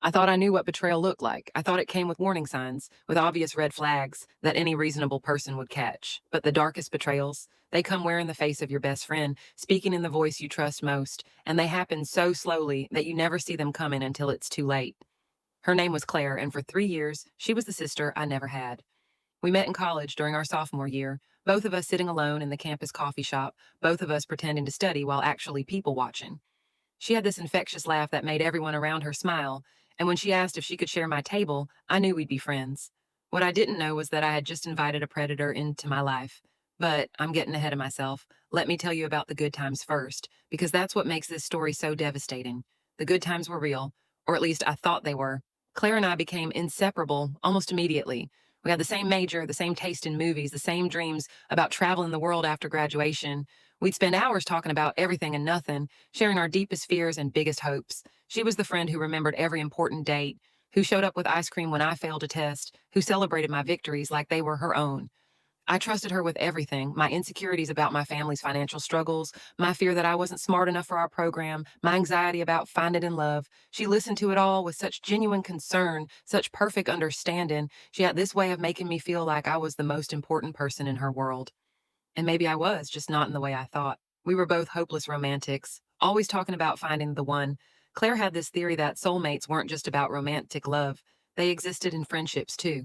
I thought I knew what betrayal looked like. I thought it came with warning signs, with obvious red flags that any reasonable person would catch. But the darkest betrayals, they come wearing the face of your best friend, speaking in the voice you trust most, and they happen so slowly that you never see them coming until it's too late. Her name was Claire, and for 3 years, she was the sister I never had. We met in college during our sophomore year, both of us sitting alone in the campus coffee shop, both of us pretending to study while actually people watching. She had this infectious laugh that made everyone around her smile, and when she asked if she could share my table, I knew we'd be friends. What I didn't know was that I had just invited a predator into my life. But I'm getting ahead of myself. Let me tell you about the good times first, because that's what makes this story so devastating. The good times were real, or at least I thought they were. Claire and I became inseparable almost immediately. We had the same major, the same taste in movies, the same dreams about traveling the world after graduation. We'd spend hours talking about everything and nothing, sharing our deepest fears and biggest hopes. She was the friend who remembered every important date, who showed up with ice cream when I failed a test, who celebrated my victories like they were her own. I trusted her with everything, my insecurities about my family's financial struggles, my fear that I wasn't smart enough for our program, my anxiety about finding in love. She listened to it all with such genuine concern, such perfect understanding. She had this way of making me feel like I was the most important person in her world. And maybe I was, just not in the way I thought. We were both hopeless romantics, always talking about finding the one. Claire had this theory that soulmates weren't just about romantic love, they existed in friendships too.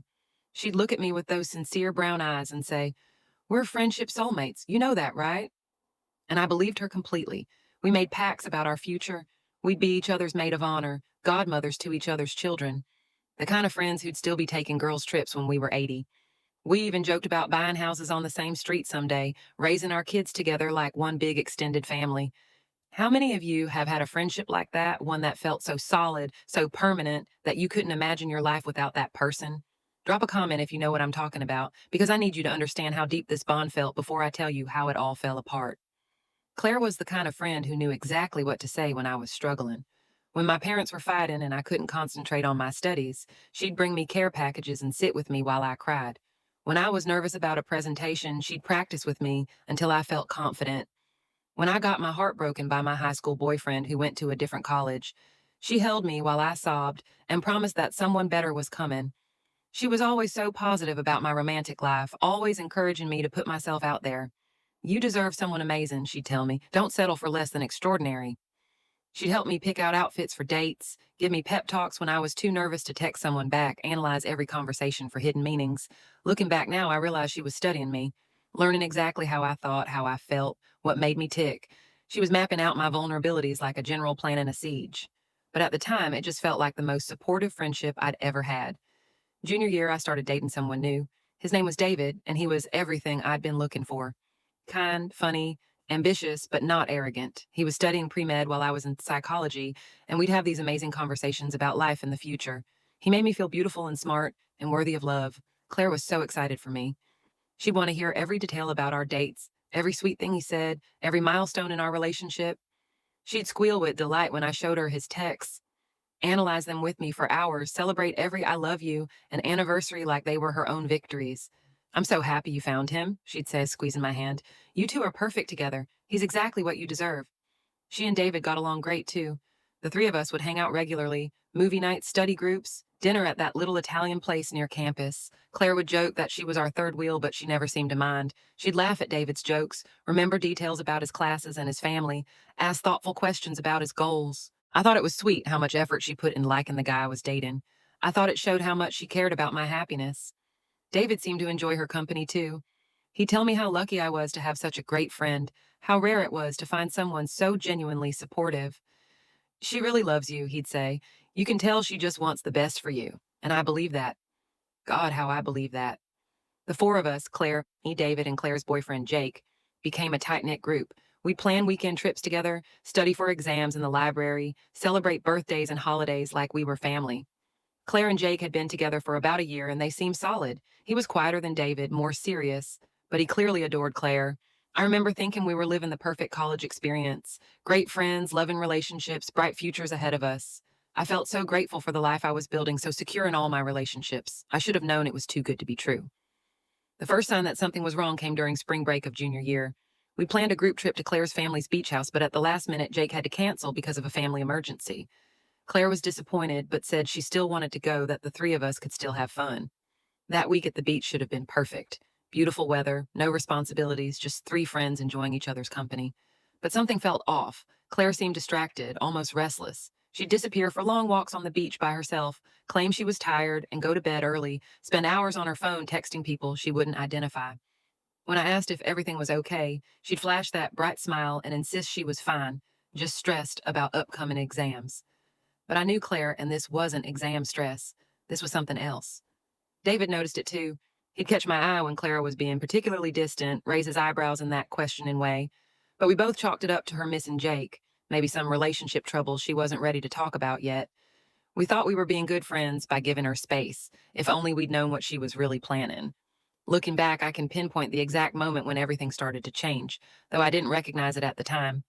She'd look at me with those sincere brown eyes and say, "We're friendship soulmates. You know that, right?" And I believed her completely. We made pacts about our future. We'd be each other's maid of honor, godmothers to each other's children, the kind of friends who'd still be taking girls' trips when we were 80. We even joked about buying houses on the same street someday, raising our kids together like one big extended family. How many of you have had a friendship like that, one that felt so solid, so permanent, that you couldn't imagine your life without that person? Drop a comment if you know what I'm talking about, because I need you to understand how deep this bond felt before I tell you how it all fell apart. Claire was the kind of friend who knew exactly what to say when I was struggling. When my parents were fighting and I couldn't concentrate on my studies, she'd bring me care packages and sit with me while I cried. When I was nervous about a presentation, she'd practice with me until I felt confident. When I got my heart broken by my high school boyfriend who went to a different college, she held me while I sobbed and promised that someone better was coming. She was always so positive about my romantic life, always encouraging me to put myself out there. "You deserve someone amazing," she'd tell me. "Don't settle for less than extraordinary." She'd help me pick out outfits for dates, give me pep talks when I was too nervous to text someone back, analyze every conversation for hidden meanings. Looking back now, I realize she was studying me, learning exactly how I thought, how I felt, what made me tick. She was mapping out my vulnerabilities like a general planning a siege. But at the time, it just felt like the most supportive friendship I'd ever had. Junior year, I started dating someone new. His name was David, and he was everything I'd been looking for. Kind, funny, ambitious, but not arrogant. He was studying pre med while I was in psychology, and we'd have these amazing conversations about life and the future. He made me feel beautiful and smart and worthy of love. Claire was so excited for me. She'd want to hear every detail about our dates, every sweet thing he said, every milestone in our relationship. She'd squeal with delight when I showed her his texts, analyze them with me for hours, celebrate every "I love you" and anniversary like they were her own victories. "I'm so happy you found him," she'd say, squeezing my hand. "You two are perfect together. He's exactly what you deserve." She and David got along great, too. The three of us would hang out regularly, movie nights, study groups, dinner at that little Italian place near campus. Claire would joke that she was our third wheel, but she never seemed to mind. She'd laugh at David's jokes, remember details about his classes and his family, ask thoughtful questions about his goals. I thought it was sweet how much effort she put in liking the guy I was dating. I thought it showed how much she cared about my happiness. David seemed to enjoy her company, too. He'd tell me how lucky I was to have such a great friend, how rare it was to find someone so genuinely supportive. "She really loves you," he'd say. "You can tell she just wants the best for you." And I believe that. God, how I believe that. The four of us, Claire, me, David, and Claire's boyfriend, Jake, became a tight-knit group. We'd plan weekend trips together, study for exams in the library, celebrate birthdays and holidays like we were family. Claire and Jake had been together for about a year, and they seemed solid. He was quieter than David, more serious, but he clearly adored Claire. I remember thinking we were living the perfect college experience. Great friends, loving relationships, bright futures ahead of us. I felt so grateful for the life I was building, so secure in all my relationships. I should have known it was too good to be true. The first sign that something was wrong came during spring break of junior year. We planned a group trip to Claire's family's beach house, but at the last minute, Jake had to cancel because of a family emergency. Claire was disappointed, but said she still wanted to go, that the three of us could still have fun. That week at the beach should have been perfect. Beautiful weather, no responsibilities, just three friends enjoying each other's company. But something felt off. Claire seemed distracted, almost restless. She'd disappear for long walks on the beach by herself, claim she was tired, and go to bed early, spend hours on her phone texting people she wouldn't identify. When I asked if everything was okay, she'd flash that bright smile and insist she was fine, just stressed about upcoming exams. But I knew Claire, and this wasn't exam stress. This was something else. David noticed it too. He'd catch my eye when Clara was being particularly distant, raise his eyebrows in that questioning way. But we both chalked it up to her missing Jake, maybe some relationship trouble she wasn't ready to talk about yet. We thought we were being good friends by giving her space, if only we'd known what she was really planning. Looking back, I can pinpoint the exact moment when everything started to change, though I didn't recognize it at the time.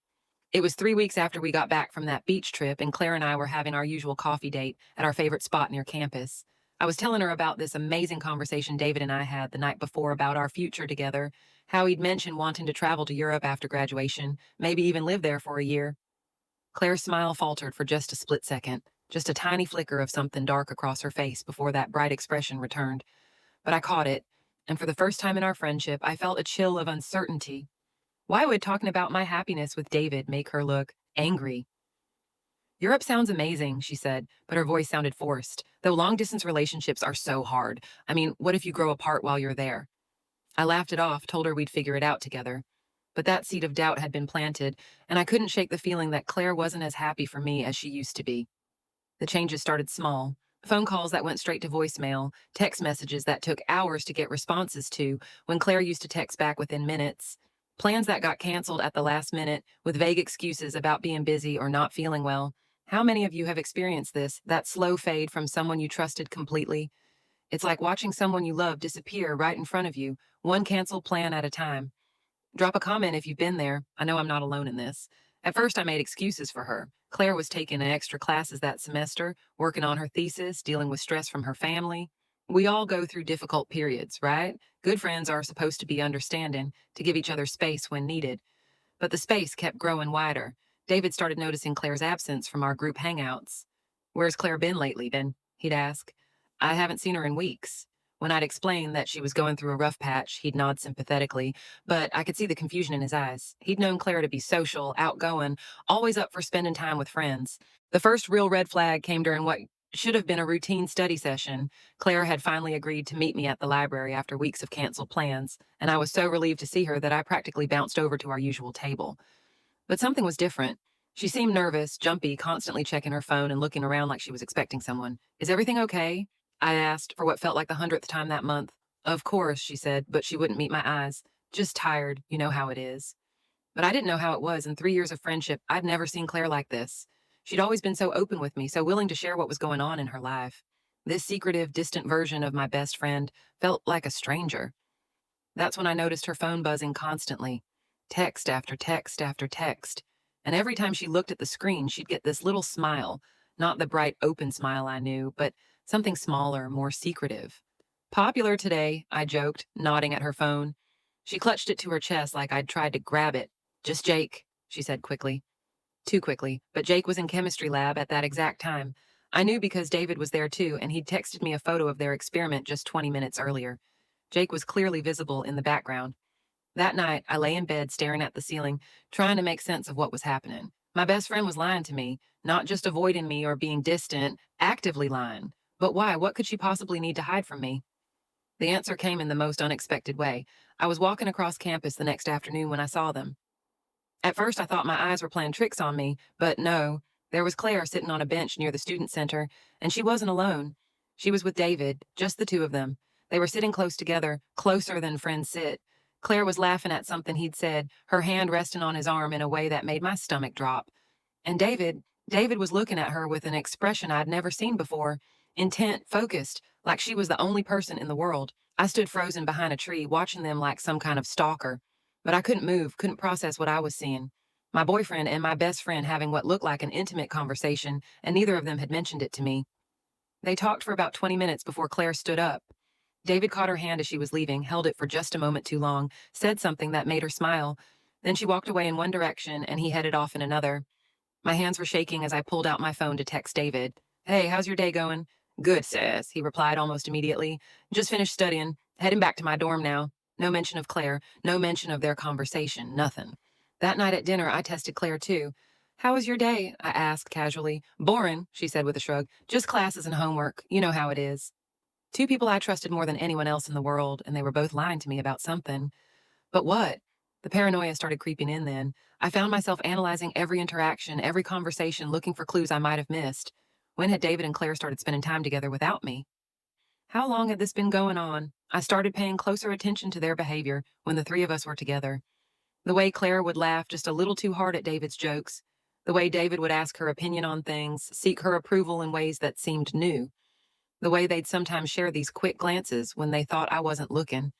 It was 3 weeks after we got back from that beach trip, and Claire and I were having our usual coffee date at our favorite spot near campus. I was telling her about this amazing conversation David and I had the night before about our future together, how he'd mentioned wanting to travel to Europe after graduation, maybe even live there for a year. Claire's smile faltered for just a split second, just a tiny flicker of something dark across her face before that bright expression returned. But I caught it, and for the first time in our friendship, I felt a chill of uncertainty. Why would talking about my happiness with David make her look angry? Europe sounds amazing, she said, but her voice sounded forced, though long distance relationships are so hard. I mean, what if you grow apart while you're there? I laughed it off, told her we'd figure it out together. But that seed of doubt had been planted, and I couldn't shake the feeling that Claire wasn't as happy for me as she used to be. The changes started small. Phone calls that went straight to voicemail, text messages that took hours to get responses to when Claire used to text back within minutes, plans that got canceled at the last minute with vague excuses about being busy or not feeling well. How many of you have experienced this, that slow fade from someone you trusted completely? It's like watching someone you love disappear right in front of you, one canceled plan at a time. Drop a comment if you've been there. I know I'm not alone in this. At first, I made excuses for her. Claire was taking extra classes that semester, working on her thesis, dealing with stress from her family. We all go through difficult periods, right? Good friends are supposed to be understanding, to give each other space when needed. But the space kept growing wider. David started noticing Claire's absence from our group hangouts. "Where's Claire been lately, then?" he'd ask. "I haven't seen her in weeks." When I'd explain that she was going through a rough patch, he'd nod sympathetically, but I could see the confusion in his eyes. He'd known Claire to be social, outgoing, always up for spending time with friends. The first real red flag came during what should have been a routine study session. Claire had finally agreed to meet me at the library after weeks of canceled plans, and I was so relieved to see her that I practically bounced over to our usual table. But something was different. She seemed nervous, jumpy, constantly checking her phone and looking around like she was expecting someone. "Is everything okay?" I asked for what felt like the 100th time that month. "Of course," she said, but she wouldn't meet my eyes. "Just tired, you know how it is." But I didn't know how it was. In 3 years of friendship, I'd never seen Claire like this. She'd always been so open with me, so willing to share what was going on in her life. This secretive, distant version of my best friend felt like a stranger. That's when I noticed her phone buzzing constantly, text after text after text. And every time she looked at the screen, she'd get this little smile, not the bright, open smile I knew, but something smaller, more secretive. "Popular today," I joked, nodding at her phone. She clutched it to her chest like I'd tried to grab it. "Just Jake," she said quickly. Too quickly, but Jake was in chemistry lab at that exact time. I knew because David was there too, and he'd texted me a photo of their experiment just 20 minutes earlier. Jake was clearly visible in the background. That night, I lay in bed staring at the ceiling, trying to make sense of what was happening. My best friend was lying to me, not just avoiding me or being distant, actively lying. But why? What could she possibly need to hide from me? The answer came in the most unexpected way. I was walking across campus the next afternoon when I saw them. At first, I thought my eyes were playing tricks on me, but no. There was Claire sitting on a bench near the student center, and she wasn't alone. She was with David, just the two of them. They were sitting close together, closer than friends sit. Claire was laughing at something he'd said, her hand resting on his arm in a way that made my stomach drop. And David was looking at her with an expression I'd never seen before, intent, focused, like she was the only person in the world. I stood frozen behind a tree, watching them like some kind of stalker. But I couldn't move, couldn't process what I was seeing. My boyfriend and my best friend having what looked like an intimate conversation, and neither of them had mentioned it to me. They talked for about 20 minutes before Claire stood up. David caught her hand as she was leaving, held it for just a moment too long, said something that made her smile. Then she walked away in one direction, and he headed off in another. My hands were shaking as I pulled out my phone to text David. Hey, how's your day going? Good, sis, he replied almost immediately. Just finished studying. Heading back to my dorm now. No mention of Claire, no mention of their conversation, nothing. That night at dinner, I tested Claire too. How was your day? I asked casually. Boring, she said with a shrug. Just classes and homework. You know how it is. Two people I trusted more than anyone else in the world, and they were both lying to me about something. But what? The paranoia started creeping in then. I found myself analyzing every interaction, every conversation, looking for clues I might have missed. When had David and Claire started spending time together without me? How long had this been going on? I started paying closer attention to their behavior when the three of us were together. The way Claire would laugh just a little too hard at David's jokes. The way David would ask her opinion on things, seek her approval in ways that seemed new. The way they'd sometimes share these quick glances when they thought I wasn't looking.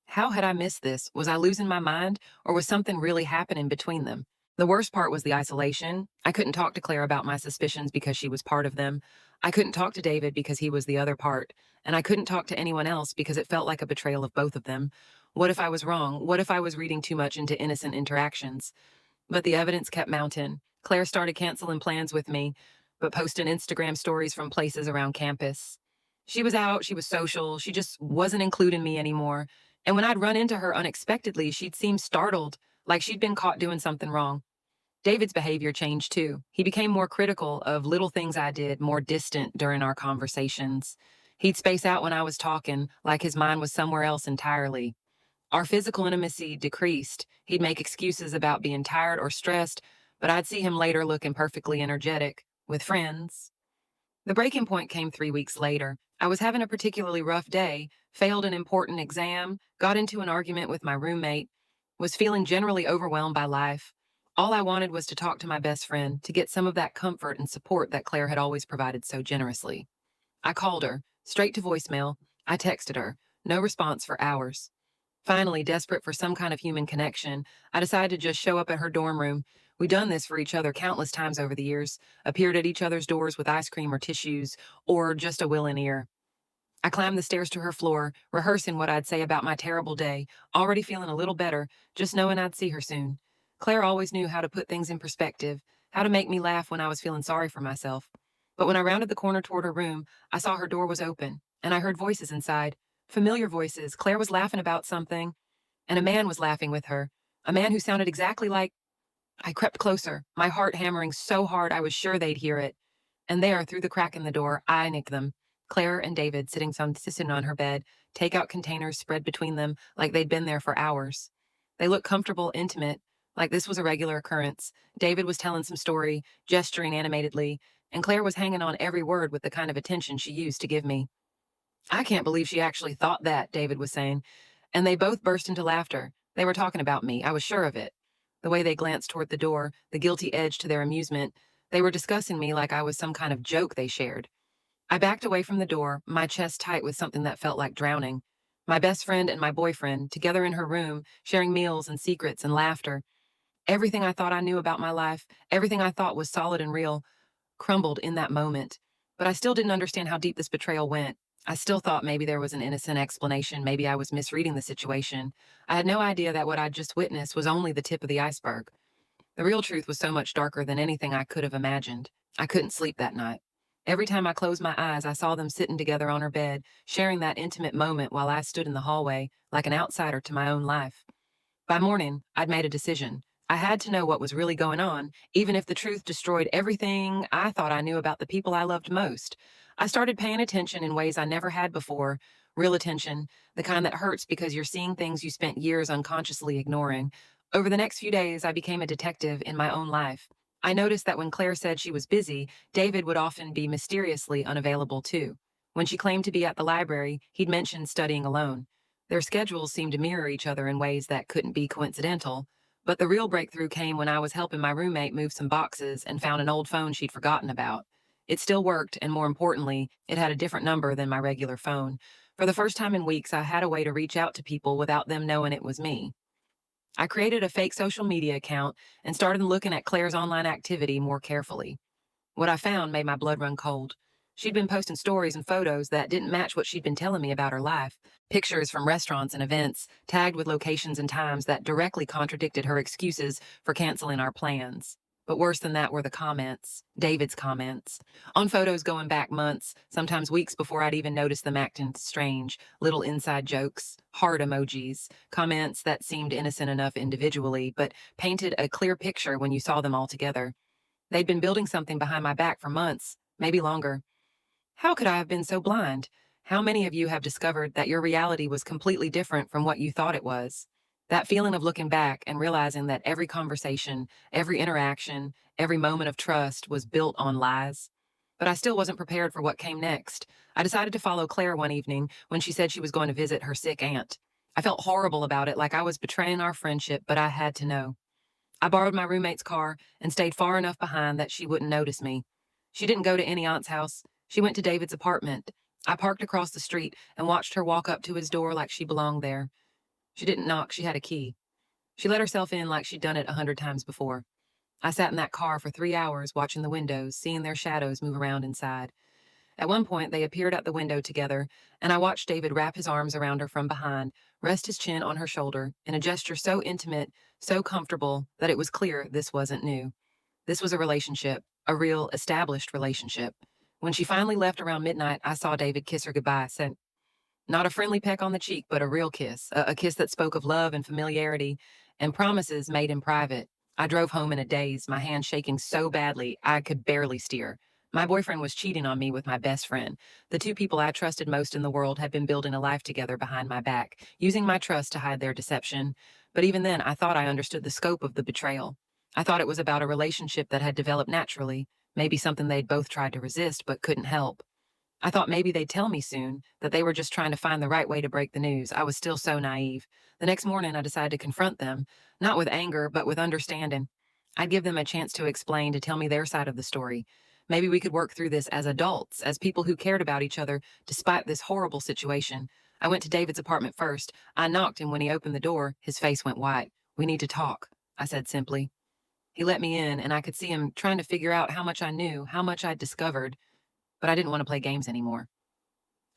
How had I missed this? Was I losing my mind, or was something really happening between them? The worst part was the isolation. I couldn't talk to Claire about my suspicions because she was part of them. I couldn't talk to David because he was the other part. And I couldn't talk to anyone else because it felt like a betrayal of both of them. What if I was wrong? What if I was reading too much into innocent interactions? But the evidence kept mounting. Claire started canceling plans with me, but posting Instagram stories from places around campus. She was out, she was social, she just wasn't including me anymore. And when I'd run into her unexpectedly, she'd seem startled, like she'd been caught doing something wrong. David's behavior changed too. He became more critical of little things I did, more distant during our conversations. He'd space out when I was talking, like his mind was somewhere else entirely. Our physical intimacy decreased. He'd make excuses about being tired or stressed, but I'd see him later looking perfectly energetic, with friends. The breaking point came 3 weeks later. I was having a particularly rough day, failed an important exam, got into an argument with my roommate, was feeling generally overwhelmed by life. All I wanted was to talk to my best friend, to get some of that comfort and support that Claire had always provided so generously. I called her, straight to voicemail. I texted her. No response for hours. Finally, desperate for some kind of human connection, I decided to just show up at her dorm room. We'd done this for each other countless times over the years, appeared at each other's doors with ice cream or tissues, or just a willing ear. I climbed the stairs to her floor, rehearsing what I'd say about my terrible day, already feeling a little better, just knowing I'd see her soon. Claire always knew how to put things in perspective, how to make me laugh when I was feeling sorry for myself. But when I rounded the corner toward her room, I saw her door was open, and I heard voices inside. Familiar voices. Claire was laughing about something, and a man was laughing with her. A man who sounded exactly like. I crept closer, my heart hammering so hard I was sure they'd hear it. And there, through the crack in the door, I nicked them. Claire and David sitting on her bed, takeout containers spread between them like they'd been there for hours. They looked comfortable, intimate, like this was a regular occurrence. David was telling some story, gesturing animatedly, and Claire was hanging on every word with the kind of attention she used to give me. I can't believe she actually thought that, David was saying. And they both burst into laughter. They were talking about me. I was sure of it. The way they glanced toward the door, the guilty edge to their amusement, they were discussing me like I was some kind of joke they shared. I backed away from the door, my chest tight with something that felt like drowning. My best friend and my boyfriend, together in her room, sharing meals and secrets and laughter. Everything I thought I knew about my life, everything I thought was solid and real, crumbled in that moment. But I still didn't understand how deep this betrayal went. I still thought maybe there was an innocent explanation, maybe I was misreading the situation. I had no idea that what I'd just witnessed was only the tip of the iceberg. The real truth was so much darker than anything I could have imagined. I couldn't sleep that night. Every time I closed my eyes, I saw them sitting together on her bed, sharing that intimate moment while I stood in the hallway, like an outsider to my own life. By morning, I'd made a decision. I had to know what was really going on, even if the truth destroyed everything I thought I knew about the people I loved most. I started paying attention in ways I never had before. Real attention, the kind that hurts because you're seeing things you spent years unconsciously ignoring. Over the next few days, I became a detective in my own life. I noticed that when Claire said she was busy, David would often be mysteriously unavailable too. When she claimed to be at the library, he'd mention studying alone. Their schedules seemed to mirror each other in ways that couldn't be coincidental. But the real breakthrough came when I was helping my roommate move some boxes and found an old phone she'd forgotten about. It still worked, and more importantly, it had a different number than my regular phone. For the first time in weeks, I had a way to reach out to people without them knowing it was me. I created a fake social media account and started looking at Claire's online activity more carefully. What I found made my blood run cold. She'd been posting stories and photos that didn't match what she'd been telling me about her life. Pictures from restaurants and events, tagged with locations and times that directly contradicted her excuses for canceling our plans. But worse than that were the comments, David's comments. On photos going back months, sometimes weeks before I'd even noticed them acting strange, little inside jokes, heart emojis, comments that seemed innocent enough individually, but painted a clear picture when you saw them all together. They'd been building something behind my back for months, maybe longer. How could I have been so blind? How many of you have discovered that your reality was completely different from what you thought it was? That feeling of looking back and realizing that every conversation, every interaction, every moment of trust was built on lies. But I still wasn't prepared for what came next. I decided to follow Claire one evening when she said she was going to visit her sick aunt. I felt horrible about it, like I was betraying our friendship, but I had to know. I borrowed my roommate's car and stayed far enough behind that she wouldn't notice me. She didn't go to any aunt's house. She went to David's apartment. I parked across the street and watched her walk up to his door like she belonged there. She didn't knock, she had a key. She let herself in like she'd done it 100 times before. I sat in that car for 3 hours watching the windows, seeing their shadows move around inside. At one point, they appeared at the window together, and I watched David wrap his arms around her from behind, rest his chin on her shoulder, in a gesture so intimate, so comfortable, that it was clear this wasn't new. This was a relationship, a real, established relationship. When she finally left around midnight, I saw David kiss her goodbye, said, not a friendly peck on the cheek, but a real kiss, a kiss that spoke of love and familiarity and promises made in private. I drove home in a daze, my hand shaking so badly I could barely steer. My boyfriend was cheating on me with my best friend. The two people I trusted most in the world had been building a life together behind my back, using my trust to hide their deception. But even then, I thought I understood the scope of the betrayal. I thought it was about a relationship that had developed naturally, maybe something they'd both tried to resist but couldn't help. I thought maybe they'd tell me soon, that they were just trying to find the right way to break the news. I was still so naive. The next morning, I decided to confront them, not with anger, but with understanding. I'd give them a chance to explain, to tell me their side of the story. Maybe we could work through this as adults, as people who cared about each other despite this horrible situation. I went to David's apartment first. I knocked, and when he opened the door, his face went white. We need to talk, I said simply. He let me in, and I could see him trying to figure out how much I knew, how much I'd discovered, but I didn't want to play games anymore.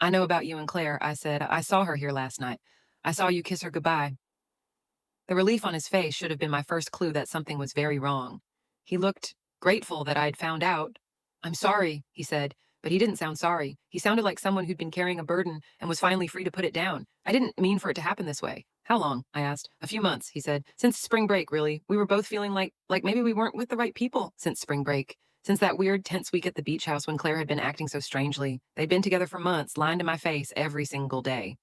I know about you and Claire, I said. I saw her here last night. I saw you kiss her goodbye. The relief on his face should have been my first clue that something was very wrong. He looked grateful that I'd found out. I'm sorry, he said, but he didn't sound sorry. He sounded like someone who'd been carrying a burden and was finally free to put it down. I didn't mean for it to happen this way. How long? I asked. A few months, he said. Since spring break, really. We were both feeling like maybe we weren't with the right people since spring break. Since that weird, tense week at the beach house when Claire had been acting so strangely. They'd been together for months, lying to my face every single day.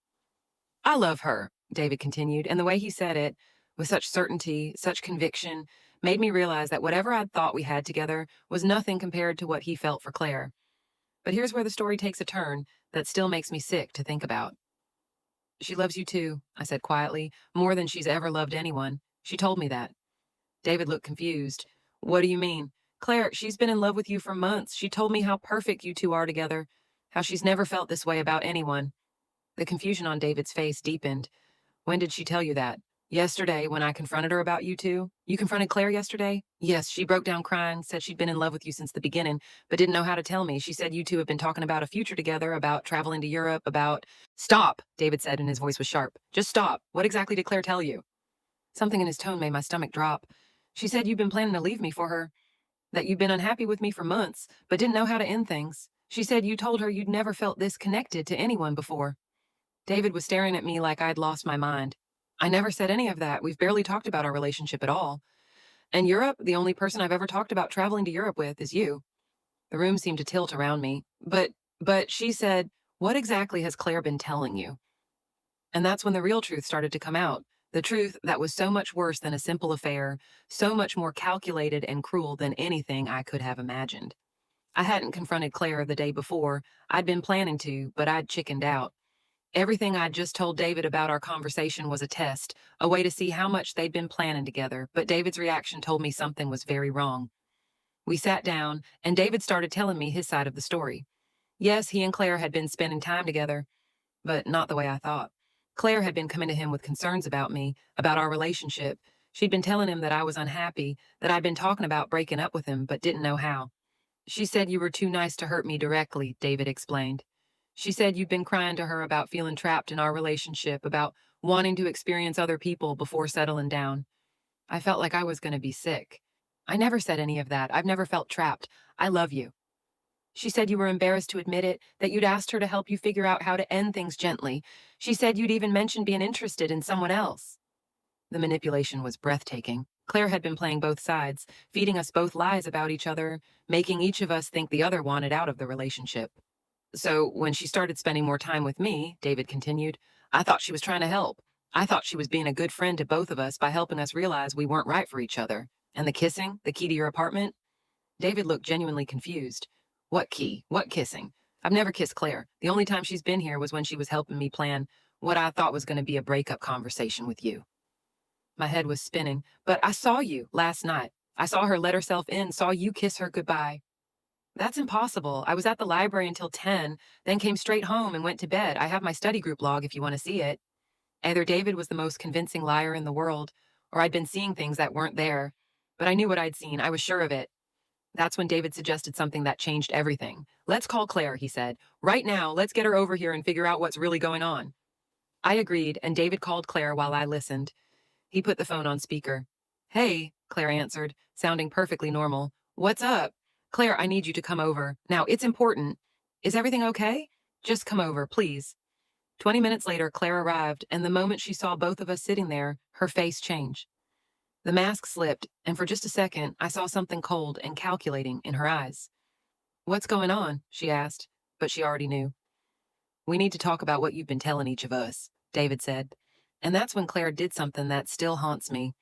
I love her, David continued, and the way he said it, with such certainty, such conviction, made me realize that whatever I'd thought we had together was nothing compared to what he felt for Claire. But here's where the story takes a turn that still makes me sick to think about. She loves you too, I said quietly, more than she's ever loved anyone. She told me that. David looked confused. What do you mean? Claire, she's been in love with you for months. She told me how perfect you two are together, how she's never felt this way about anyone. The confusion on David's face deepened. When did she tell you that? Yesterday, when I confronted her about you two. You confronted Claire yesterday? Yes, she broke down crying, said she'd been in love with you since the beginning, but didn't know how to tell me. She said you two have been talking about a future together, about traveling to Europe, about... Stop, David said, and his voice was sharp. Just stop. What exactly did Claire tell you? Something in his tone made my stomach drop. She said you'd been planning to leave me for her, that you'd been unhappy with me for months, but didn't know how to end things. She said you told her you'd never felt this connected to anyone before. David was staring at me like I'd lost my mind. I never said any of that. We've barely talked about our relationship at all. And Europe, the only person I've ever talked about traveling to Europe with is you. The room seemed to tilt around me. But she said, what exactly has Claire been telling you? And that's when the real truth started to come out. The truth that was so much worse than a simple affair, so much more calculated and cruel than anything I could have imagined. I hadn't confronted Claire the day before. I'd been planning to, but I'd chickened out. Everything I'd just told David about our conversation was a test, a way to see how much they'd been planning together, but David's reaction told me something was very wrong. We sat down, and David started telling me his side of the story. Yes, he and Claire had been spending time together, but not the way I thought. Claire had been coming to him with concerns about me, about our relationship. She'd been telling him that I was unhappy, that I'd been talking about breaking up with him, but didn't know how. She said you were too nice to hurt me directly, David explained. She said you'd been crying to her about feeling trapped in our relationship, about wanting to experience other people before settling down. I felt like I was going to be sick. I never said any of that. I've never felt trapped. I love you. She said you were embarrassed to admit it, that you'd asked her to help you figure out how to end things gently. She said you'd even mentioned being interested in someone else. The manipulation was breathtaking. Claire had been playing both sides, feeding us both lies about each other, making each of us think the other wanted out of the relationship. So when she started spending more time with me, David continued, I thought she was trying to help. I thought she was being a good friend to both of us by helping us realize we weren't right for each other. And the kissing, the key to your apartment? David looked genuinely confused. What key? What kissing? I've never kissed Claire. The only time she's been here was when she was helping me plan what I thought was going to be a breakup conversation with you. My head was spinning. But I saw you last night. I saw her let herself in, saw you kiss her goodbye. That's impossible. I was at the library until 10, then came straight home and went to bed. I have my study group log if you want to see it. Either David was the most convincing liar in the world, or I'd been seeing things that weren't there. But I knew what I'd seen. I was sure of it. That's when David suggested something that changed everything. Let's call Claire, he said. Right now, let's get her over here and figure out what's really going on. I agreed, and David called Claire while I listened. He put the phone on speaker. Hey, Claire answered, sounding perfectly normal. What's up? Claire, I need you to come over. Now, it's important. Is everything okay? Just come over, please. 20 minutes later, Claire arrived, and the moment she saw both of us sitting there, her face changed. The mask slipped, and for just a second, I saw something cold and calculating in her eyes. What's going on? She asked, but she already knew. We need to talk about what you've been telling each of us, David said. And that's when Claire did something that still haunts me.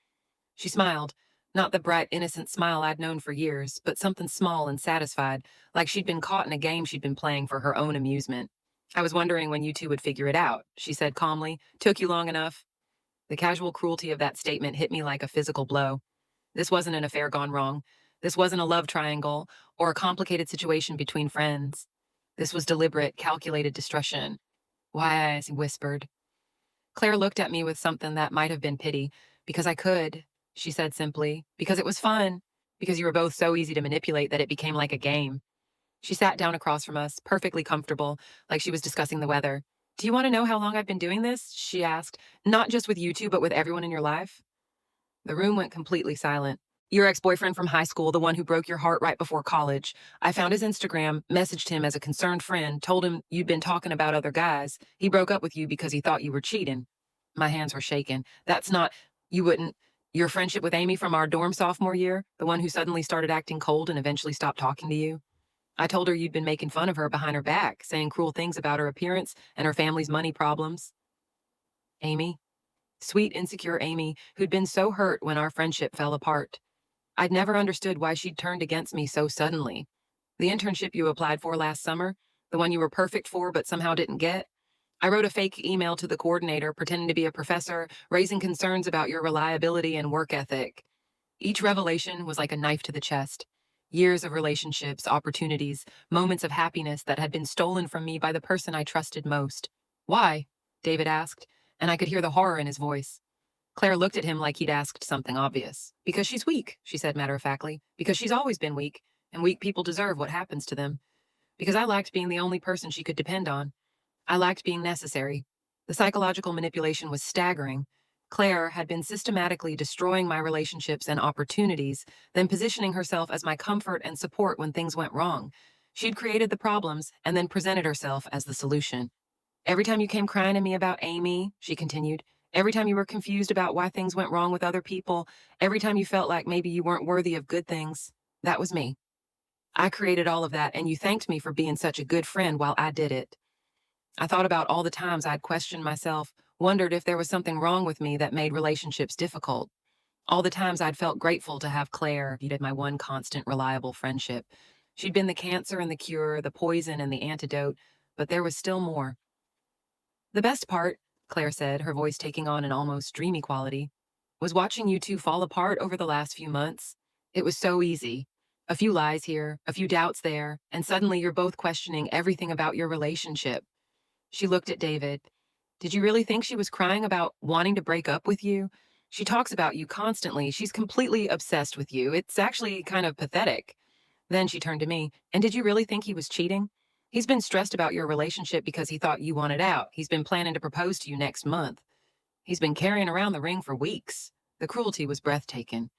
She smiled, not the bright, innocent smile I'd known for years, but something small and satisfied, like she'd been caught in a game she'd been playing for her own amusement. I was wondering when you two would figure it out, she said calmly. Took you long enough? The casual cruelty of that statement hit me like a physical blow. This wasn't an affair gone wrong. This wasn't a love triangle or a complicated situation between friends. This was deliberate, calculated destruction. Why, I whispered. Claire looked at me with something that might have been pity. Because I could, she said simply. Because it was fun. Because you were both so easy to manipulate that it became like a game. She sat down across from us, perfectly comfortable, like she was discussing the weather. Do you want to know how long I've been doing this? She asked. Not just with you two, but with everyone in your life? The room went completely silent. Your ex-boyfriend from high school, the one who broke your heart right before college. I found his Instagram, messaged him as a concerned friend, told him you'd been talking about other guys. He broke up with you because he thought you were cheating. My hands were shaking. That's not, you wouldn't, your friendship with Amy from our dorm sophomore year, the one who suddenly started acting cold and eventually stopped talking to you? I told her you'd been making fun of her behind her back, saying cruel things about her appearance and her family's money problems. Amy? Sweet, insecure Amy, who'd been so hurt when our friendship fell apart. I'd never understood why she'd turned against me so suddenly. The internship you applied for last summer, the one you were perfect for but somehow didn't get, I wrote a fake email to the coordinator pretending to be a professor, raising concerns about your reliability and work ethic. Each revelation was like a knife to the chest. Years of relationships, opportunities, moments of happiness that had been stolen from me by the person I trusted most. Why? David asked, and I could hear the horror in his voice. Claire looked at him like he'd asked something obvious. Because she's weak, she said matter-of-factly. Because she's always been weak, and weak people deserve what happens to them. Because I liked being the only person she could depend on. I liked being necessary. The psychological manipulation was staggering. Claire had been systematically destroying my relationships and opportunities, then positioning herself as my comfort and support when things went wrong. She'd created the problems and then presented herself as the solution. Every time you came crying to me about Amy, she continued, every time you were confused about why things went wrong with other people, every time you felt like maybe you weren't worthy of good things, that was me. I created all of that, and you thanked me for being such a good friend while I did it. I thought about all the times I'd questioned myself, wondered if there was something wrong with me that made relationships difficult. All the times I'd felt grateful to have Claire, be my one constant, reliable friendship. She'd been the cancer and the cure, the poison and the antidote, but there was still more. The best part, Claire said, her voice taking on an almost dreamy quality, was watching you two fall apart over the last few months. It was so easy. A few lies here, a few doubts there, and suddenly you're both questioning everything about your relationship. She looked at David. Did you really think she was crying about wanting to break up with you? She talks about you constantly. She's completely obsessed with you. It's actually kind of pathetic. Then she turned to me. And did you really think he was cheating? He's been stressed about your relationship because he thought you wanted out. He's been planning to propose to you next month. He's been carrying around the ring for weeks. The cruelty was breathtaking.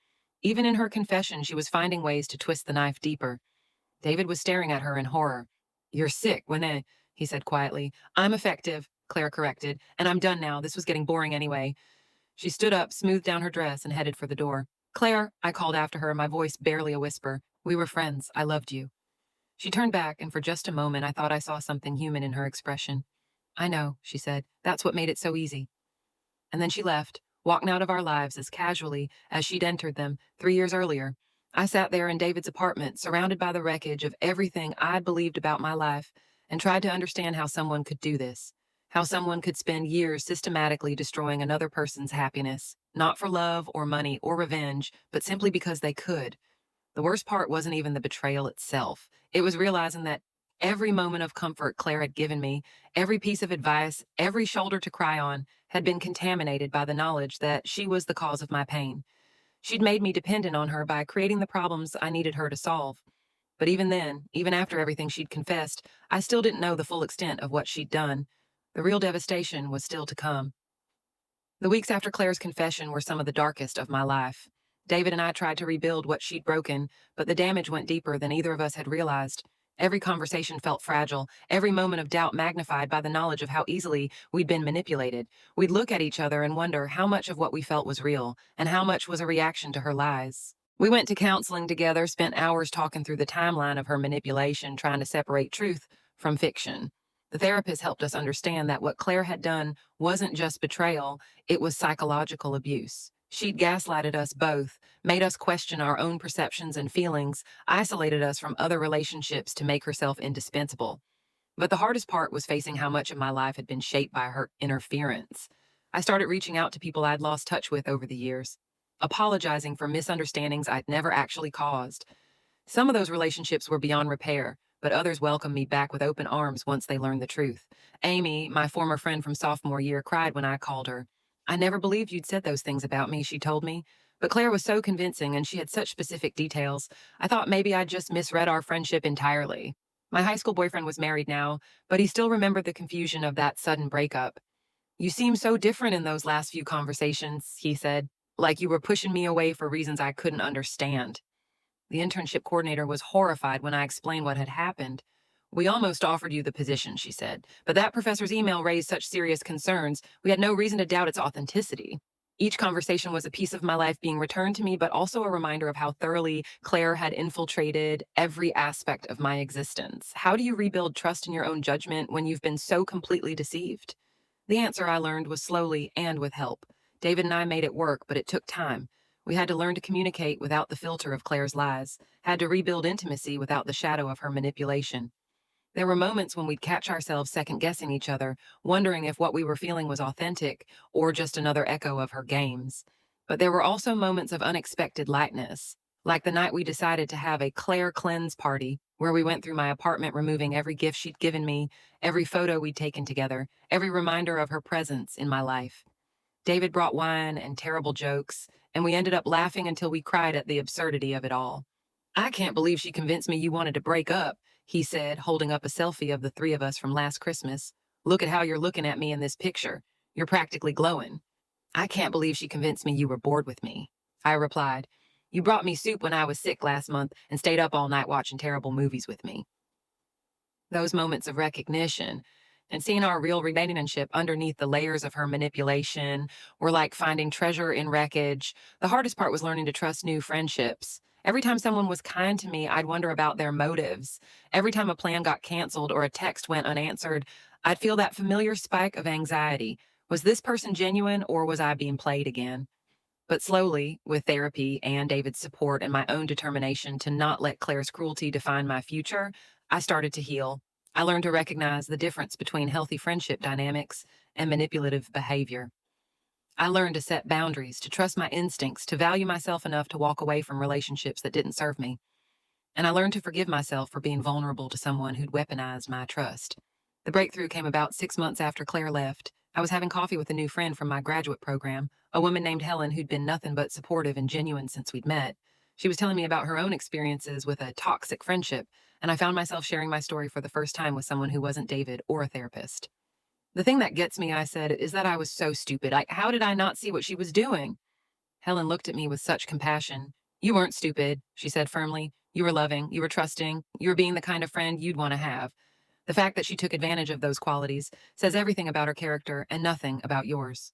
Even in her confession, she was finding ways to twist the knife deeper. David was staring at her in horror. "You're sick, Winnie," he said quietly. "I'm effective," Claire corrected, "and I'm done now. This was getting boring anyway." She stood up, smoothed down her dress, and headed for the door. "Claire," I called after her, my voice barely a whisper. "We were friends. I loved you." She turned back, and for just a moment I thought I saw something human in her expression. "I know," she said. "That's what made it so easy." And then she left, walking out of our lives as casually as she'd entered them 3 years earlier. I sat there in David's apartment, surrounded by the wreckage of everything I'd believed about my life, and tried to understand how someone could do this. How someone could spend years systematically destroying another person's happiness, not for love or money or revenge, but simply because they could. The worst part wasn't even the betrayal itself. It was realizing that every moment of comfort Claire had given me, every piece of advice, every shoulder to cry on, had been contaminated by the knowledge that she was the cause of my pain. She'd made me dependent on her by creating the problems I needed her to solve. But even then, even after everything she'd confessed, I still didn't know the full extent of what she'd done. The real devastation was still to come. The weeks after Claire's confession were some of the darkest of my life. David and I tried to rebuild what she'd broken, but the damage went deeper than either of us had realized. Every conversation felt fragile, every moment of doubt magnified by the knowledge of how easily we'd been manipulated. We'd look at each other and wonder how much of what we felt was real, and how much was a reaction to her lies. We went to counseling together, spent hours talking through the timeline of her manipulation, trying to separate truth from fiction. The therapist helped us understand that what Claire had done wasn't just betrayal, it was psychological abuse. She'd gaslighted us both, made us question our own perceptions and feelings, isolated us from other relationships to make herself indispensable. But the hardest part was facing how much of my life had been shaped by her interference. I started reaching out to people I'd lost touch with over the years, apologizing for misunderstandings I'd never actually caused. Some of those relationships were beyond repair, but others welcomed me back with open arms once they learned the truth. Amy, my former friend from sophomore year, cried when I called her. "I never believed you'd said those things about me," she told me. But Claire was so convincing and she had such specific details. I thought maybe I'd just misread our friendship entirely. My high school boyfriend was married now, but he still remembered the confusion of that sudden breakup. "You seem so different in those last few conversations," he said, "like you were pushing me away for reasons I couldn't understand." The internship coordinator was horrified when I explained what had happened. "We almost offered you the position," she said, "but that professor's email raised such serious concerns, we had no reason to doubt its authenticity." Each conversation was a piece of my life being returned to me, but also a reminder of how thoroughly Claire had infiltrated every aspect of my existence. How do you rebuild trust in your own judgment when you've been so completely deceived? The answer, I learned, was slowly and with help. David and I made it work, but it took time. We had to learn to communicate without the filter of Claire's lies, had to rebuild intimacy without the shadow of her manipulation. There were moments when we'd catch ourselves second-guessing each other, wondering if what we were feeling was authentic or just another echo of her games. But there were also moments of unexpected lightness, like the night we decided to have a Claire cleanse party, where we went through my apartment removing every gift she'd given me, every photo we'd taken together, every reminder of her presence in my life. David brought wine and terrible jokes, and we ended up laughing until we cried at the absurdity of it all. "I can't believe she convinced me you wanted to break up," he said, holding up a selfie of the three of us from last Christmas. "Look at how you're looking at me in this picture. You're practically glowing." "I can't believe she convinced me you were bored with me," I replied. "You brought me soup when I was sick last month and stayed up all night watching terrible movies with me." Those moments of recognition and seeing our real relationship underneath the layers of her manipulation were like finding treasure in wreckage. The hardest part was learning to trust new friendships. Every time someone was kind to me, I'd wonder about their motives. Every time a plan got canceled or a text went unanswered, I'd feel that familiar spike of anxiety. Was this person genuine or was I being played again? But slowly, with therapy and David's support and my own determination to not let Claire's cruelty define my future, I started to heal. I learned to recognize the difference between healthy friendship dynamics and manipulative behavior. I learned to set boundaries, to trust my instincts, to value myself enough to walk away from relationships that didn't serve me. And I learned to forgive myself for being vulnerable to someone who'd weaponized my trust. The breakthrough came about 6 months after Claire left. I was having coffee with a new friend from my graduate program, a woman named Helen who'd been nothing but supportive and genuine since we'd met. She was telling me about her own experiences with a toxic friendship, and I found myself sharing my story for the first time with someone who wasn't David or a therapist. "The thing that gets me," I said, "is that I was so stupid. How did I not see what she was doing?" Helen looked at me with such compassion. You weren't stupid, she said firmly. You were loving, you were trusting, you were being the kind of friend you'd want to have. The fact that she took advantage of those qualities says everything about her character and nothing about yours.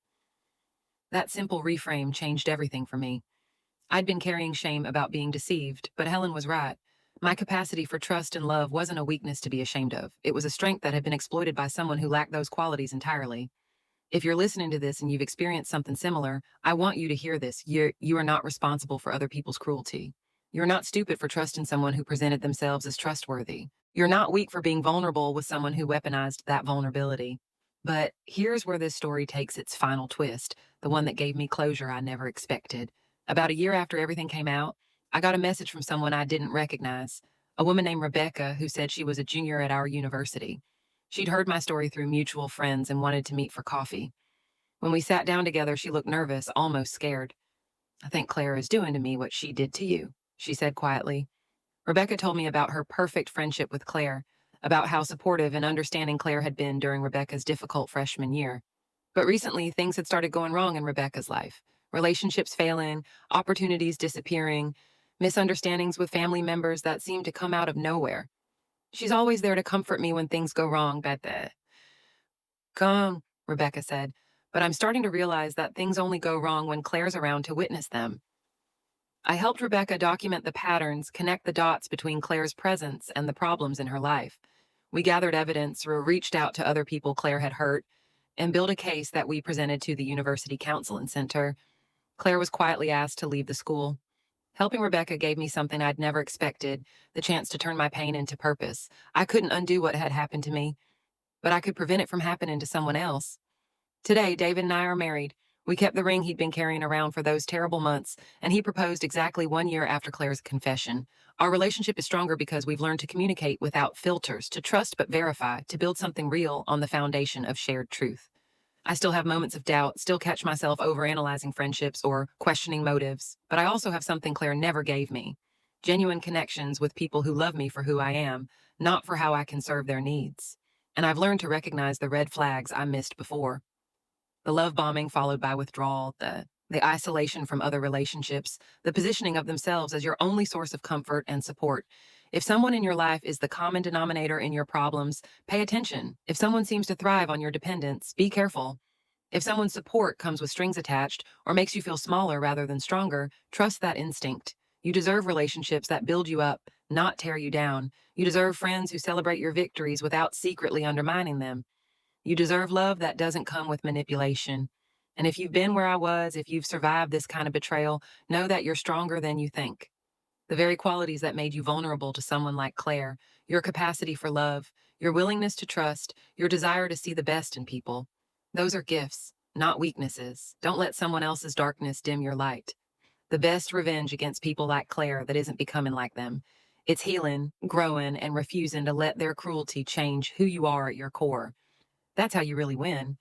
That simple reframe changed everything for me. I'd been carrying shame about being deceived, but Helen was right. My capacity for trust and love wasn't a weakness to be ashamed of. It was a strength that had been exploited by someone who lacked those qualities entirely. If you're listening to this and you've experienced something similar, I want you to hear this. You are not responsible for other people's cruelty. You're not stupid for trusting someone who presented themselves as trustworthy. You're not weak for being vulnerable with someone who weaponized that vulnerability. But here's where this story takes its final twist, the one that gave me closure I never expected. About a year after everything came out, I got a message from someone I didn't recognize, a woman named Rebecca who said she was a junior at our university. She'd heard my story through mutual friends and wanted to meet for coffee. When we sat down together, she looked nervous, almost scared. I think Claire is doing to me what she did to you, she said quietly. Rebecca told me about her perfect friendship with Claire, about how supportive and understanding Claire had been during Rebecca's difficult freshman year. But recently, things had started going wrong in Rebecca's life. Relationships failing, opportunities disappearing, misunderstandings with family members that seemed to come out of nowhere. She's always there to comfort me when things go wrong, Bette. Come, Rebecca said, but I'm starting to realize that things only go wrong when Claire's around to witness them. I helped Rebecca document the patterns, connect the dots between Claire's presence and the problems in her life. We gathered evidence, or reached out to other people Claire had hurt, and built a case that we presented to the University Council and Center. Claire was quietly asked to leave the school. Helping Rebecca gave me something I'd never expected, the chance to turn my pain into purpose. I couldn't undo what had happened to me, but I could prevent it from happening to someone else. Today, David and I are married. We kept the ring he'd been carrying around for those terrible months, and he proposed exactly 1 year after Claire's confession. Our relationship is stronger because we've learned to communicate without filters, to trust but verify, to build something real on the foundation of shared truth. I still have moments of doubt, still catch myself overanalyzing friendships or questioning motives, but I also have something Claire never gave me: genuine connections with people who love me for who I am, not for how I can serve their needs. And I've learned to recognize the red flags I missed before. The love bombing followed by withdrawal, the isolation from other relationships, the positioning of themselves as your only source of comfort and support. If someone in your life is the common denominator in your problems, pay attention. If someone seems to thrive on your dependence, be careful. If someone's support comes with strings attached or makes you feel smaller rather than stronger, trust that instinct. You deserve relationships that build you up, not tear you down. You deserve friends who celebrate your victories without secretly undermining them. You deserve love that doesn't come with manipulation. And if you've been where I was, if you've survived this kind of betrayal, know that you're stronger than you think. The very qualities that made you vulnerable to someone like Claire, your capacity for love, your willingness to trust, your desire to see the best in people, those are gifts, not weaknesses. Don't let someone else's darkness dim your light. The best revenge against people like Claire that isn't becoming like them, it's healing, growing, and refusing to let their cruelty change who you are at your core. That's how you really win.